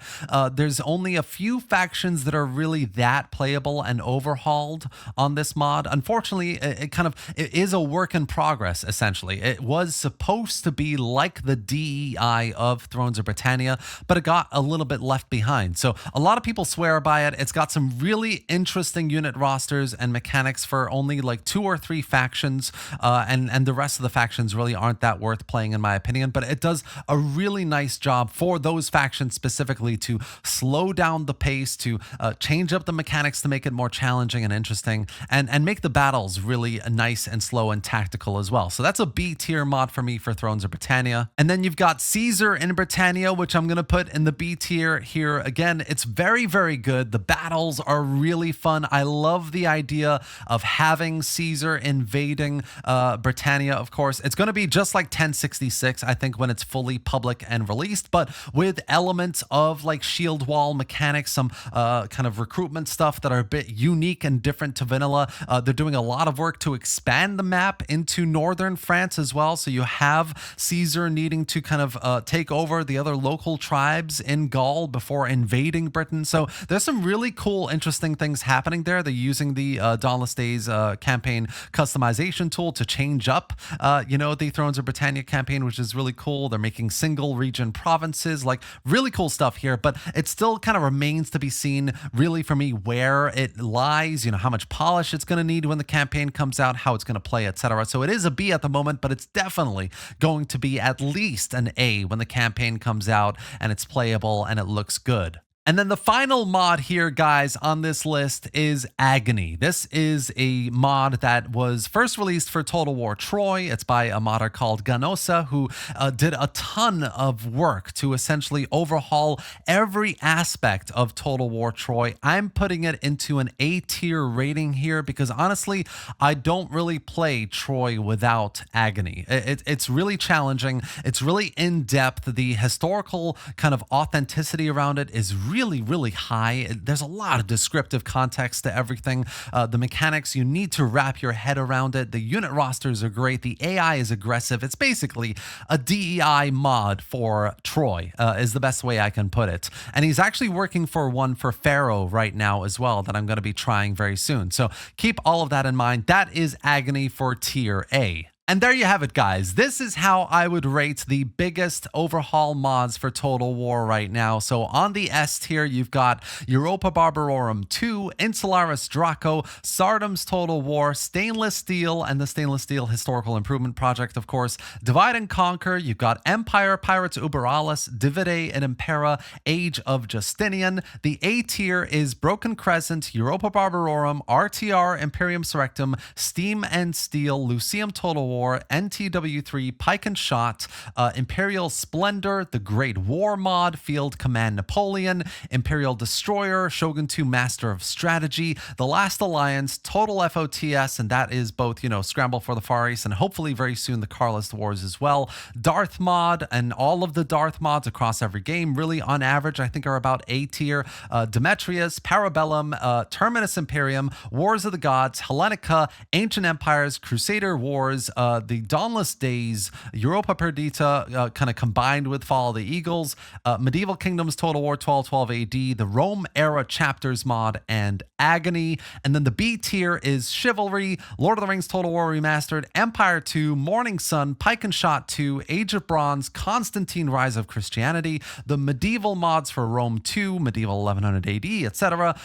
There's only a few factions that are really that playable and overhauled on this mod. Unfortunately, it is a work in progress, essentially. It was supposed to be like the DEI of Thrones of Britannia, but it got a little bit left behind. So a lot of people swear by it. It's got some really interesting unit rosters and mechanics for only like 2 or 3 factions, and the rest of the factions really aren't that worth playing in my opinion, but it does a really nice job for those factions specifically to slow down the pace, to change up the mechanics to make it more challenging and interesting, and make the battles really nice and slow and tactical as well. So that's a B tier mod for me for Thrones of Britannia. And then you've got Caesar in Britannia, which I'm going to put in the B tier here. Again, it's very, very good. The battles are really fun. I love the idea of having Caesar invading Britannia, of course. It's going to be just like 1066, I think, when it's fully public and released, but with elements of like shield wall mechanics, some kind of recruitment stuff that are a bit unique and different to vanilla. They're doing a lot of work to expand the map into northern France as well. So you have Caesar needing to kind of take over the other local tribes in Gaul before invading Britain. So there's some really cool, interesting things happening there. They're using the Dawnless Days campaign customization tool to change up, the Thrones of Britannia campaign, which is really cool. They're making single region provinces, like really cool stuff here, but it still kind of remains to be seen really for me where it lies, how much polish it's going to need when the campaign comes out, how it's going to play, etc. So it is a B at the moment, but it's definitely going to be at least an A when the campaign comes out and it's playable and it looks good. And then the final mod here, guys, on this list is Agony. This is a mod that was first released for Total War Troy. It's by a modder called Ganosa, who did a ton of work to essentially overhaul every aspect of Total War Troy. I'm putting it into an A tier rating here because honestly, I don't really play Troy without Agony. It's really challenging. It's really in-depth. The historical kind of authenticity around it is really, really high. There's a lot of descriptive context to everything. The mechanics, you need to wrap your head around it. The unit rosters are great. The AI is aggressive. It's basically a DEI mod for Troy, is the best way I can put it. And he's actually working for one for Pharaoh right now as well that I'm going to be trying very soon. So keep all of that in mind. That is Agony for tier A. And there you have it, guys. This is how I would rate the biggest overhaul mods for Total War right now. So on the S tier, you've got Europa Barbarorum 2, Insularis Draco, Sardam's Total War, Stainless Steel, and the Stainless Steel Historical Improvement Project, of course. Divide and Conquer, you've got Empire, Pirates Overhauls, Divide and Impera, Age of Justinian. The A tier is Broken Crescent, Europa Barbarorum, RTR Imperium Surrectum, Steam and Steel, Lucum Total War, NTW3, Pike and Shot, Imperial Splendor, the Great War mod, Field Command Napoleon, Imperial Destroyer, Shogun 2 Master of Strategy, The Last Alliance, Total FOTS, and that is both, Scramble for the Far East and hopefully very soon the Carlist Wars as well. Darthmod and all of the Darthmods across every game, really on average, I think are about A tier. Demetrius, Parabellum, Terminus Imperium, Wars of the Gods, Helenica, Ancient Empires, Crusader Wars, the Dawnless Days, Europa Perdita, kind of combined with Fall of the Eagles, Medieval Kingdoms Total War 1212 AD, the Rome Era Chapters mod, and Agony. And then the B tier is Chivalry, Lord of the Rings Total War Remastered, Empire 2, Morning Sun, Pike and Shot 2, Age of Bronze, Constantine Rise of Christianity, the medieval mods for Rome 2, Medieval 1100 AD, etc.,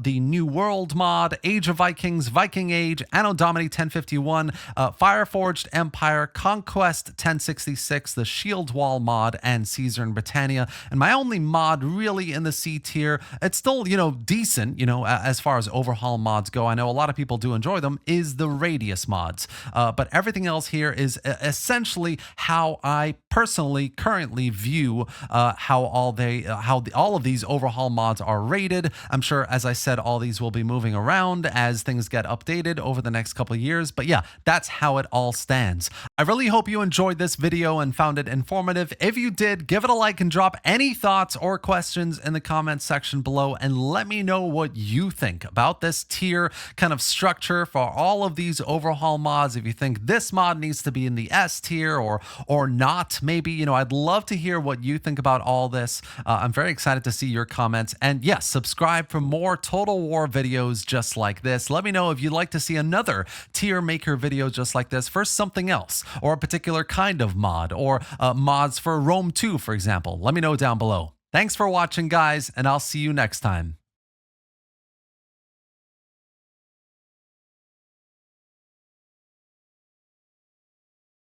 the New World mod, Age of Vikings, Viking Age, Anno Domini 1051, Fireforged Empire, Conquest 1066, the Shield Wall mod, and Caesar and Britannia. And my only mod really in the C tier, it's still, decent, as far as overhaul mods go. I know a lot of people do enjoy them, is the Radius mods. But everything else here is essentially how I personally currently view how all of these overhaul mods are rated. I'm sure, as I said, all these will be moving around as things get updated over the next couple of years. But yeah, that's how it all stands. I really hope you enjoyed this video and found it informative. If you did, give it a like and drop any thoughts or questions in the comments section below, and let me know what you think about this tier kind of structure for all of these overhaul mods. If you think this mod needs to be in the S tier or not, maybe, I'd love to hear what you think about all this. I'm very excited to see your comments, and yes, subscribe for more Total War videos just like this. Let me know if you'd like to see another tier maker video just like this for something else, or a particular kind of mod, or mods for Rome 2, for example. Let me know down below. Thanks for watching, guys, and I'll see you next time.